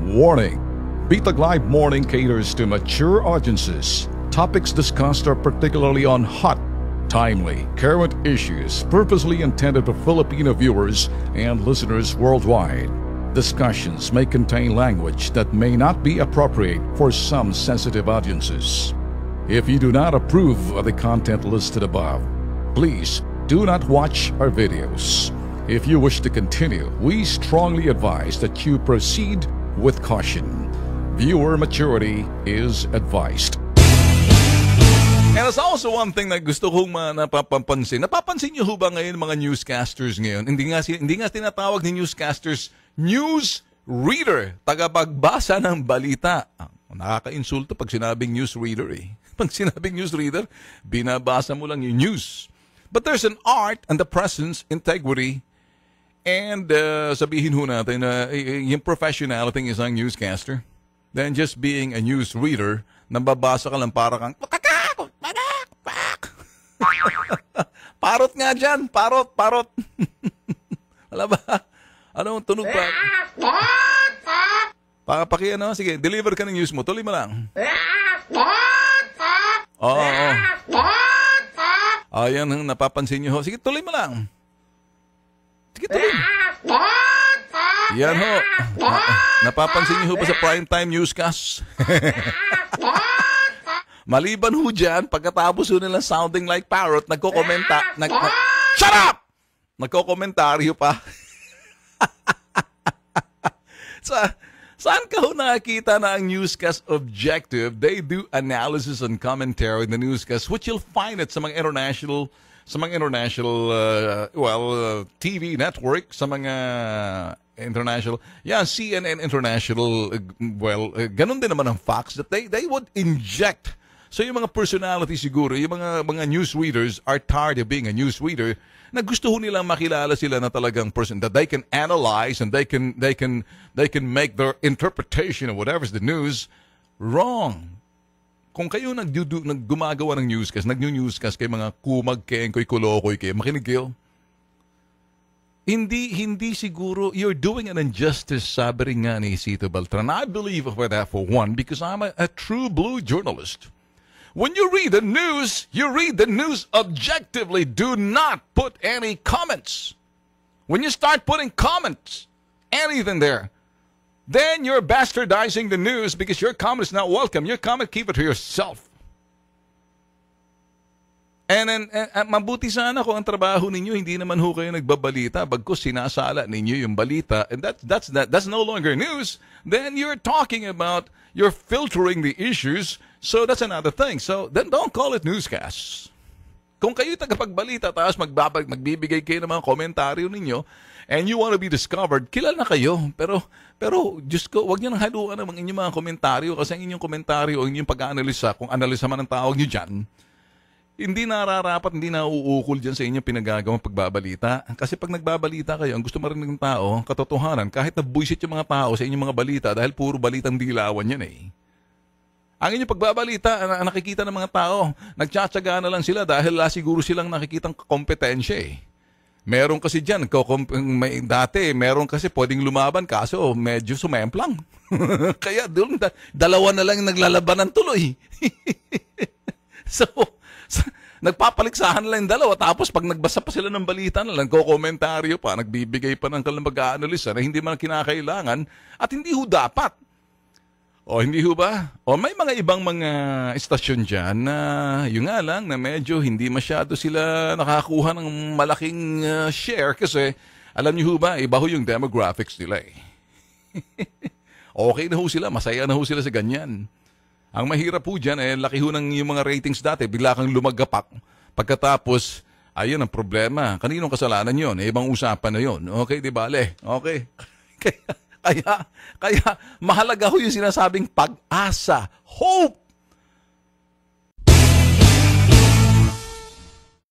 Warning! Bitag Live Morning caters to mature audiences. Topics discussed are particularly on hot, timely, current issues purposely intended for Filipino viewers and listeners worldwide. Discussions may contain language that may not be appropriate for some sensitive audiences. If you do not approve of the content listed above, please do not watch our videos. If you wish to continue, we strongly advise that you proceed with caution. Viewer maturity is advised. And there's also one thing na gusto kong napapansin. Napapansin niyo ho ba ngayon mga newscasters ngayon? Hindi nga tinatawag ni newscasters news reader, tagapagbasa ng balita. Nakaka-insulto pag sinabing news reader eh. Pag sinabing news reader, binabasa mo lang yung news. But there's an art and the presence, integrity, and sabihin ho natin na yung professionality isang newscaster than just being a news reader, nababasa ka lang para kang parot nga dyan, parot. Wala ba? Anong tunog pa? Sige, deliver ka ng news mo, tuloy mo lang. Oo. Ayan ang napapansin nyo ho. Sige, tuloy mo lang. Sige, tuloy. Yan ho. Napapansin nyo ho ba sa primetime newscast? Maliban ho dyan, pagkatapos ho nila sounding like parrot, shut up! Nagkokomentaryo pa. Saan ka ho nakakita na ang newscast objective? They do analysis and commentary in the newscast, which you'll find it sa mga international TV network, sa mga international, CNN International, ganun din naman ang Fox, that they would inject. So yung mga personality siguro, yung mga news readers are tired of being a news reader, na gusto ho nilang makilala sila na talagang person that they can analyze and they can make their interpretation of whatever's the news wrong. Kung kayo naggumagawa ng newscast, nagnew-newscast kay mga kumagkeng, ko'y kulokoy kayo, makinig kayo. Hindi siguro, you're doing an injustice, sabi rin nga ni Sito Beltran. I believe for that for one, because I'm a true blue journalist. When you read the news objectively. Do not put any comments. When you start putting comments, anything there, then you're bastardizing the news because your comment is not welcome. Your comment, keep it to yourself. And mabuti sana kung ang trabaho ninyo, hindi naman ho kayo nagbabalita, bagkus sinasala ninyo yung balita, and that's no longer news. Then you're talking about, you're filtering the issues, so that's another thing. So then don't call it newscasts. Kung kayo tagapagbalita, tapos magbibigay kayo ng mga komentaryo ninyo, and you want to be discovered, kilala na kayo. Pero Diyos ko, huwag niyo nang haluan ang inyong mga komentaryo, kasi ang inyong komentaryo o inyong pag-aanalisa, kung analisa man ang tawag niyo dyan, hindi nararapat, hindi nauukol dyan sa inyong pinagagawang pagbabalita. Kasi pag nagbabalita kayo, ang gusto marinig ng tao, katotohanan, kahit nabuisit yung mga tao sa inyong mga balita, dahil puro balitang dilawan yan eh. Ang inyong pagbabalita, nakikita ng mga tao, nagtsatsaga na lang sila dahil siguro silang nakikitang kompetensya eh. Meron kasi dyan, dati, meron kasi pwedeng lumaban, kaso medyo sumemplang. Kaya doon, dalawa na lang naglalaban ng tuloy. So, nagpapaliksahan lang yung dalawa, tapos pag nagbasa pa sila ng balita na lang, komentaryo pa, nagbibigay pa ng mag-aanalisa na hindi man kinakailangan at hindi ho dapat. O hindi ho ba? O may mga ibang mga istasyon dyan na yung nga lang na medyo hindi masyado sila nakakuha ng malaking share kasi alam niyo ho ba, iba ho yung demographics nila eh. Okay na ho sila, masaya na ho sila sa ganyan. Ang mahirap po dyan, laki ho ng yung mga ratings dati, bigla kang lumagapak. Pagkatapos, ayun ang problema. Kaninong kasalanan yon? Ibang usapan na yon. Okay, di bale? Okay. Kaya mahalaga ho yung sinasabing pag-asa. Hope!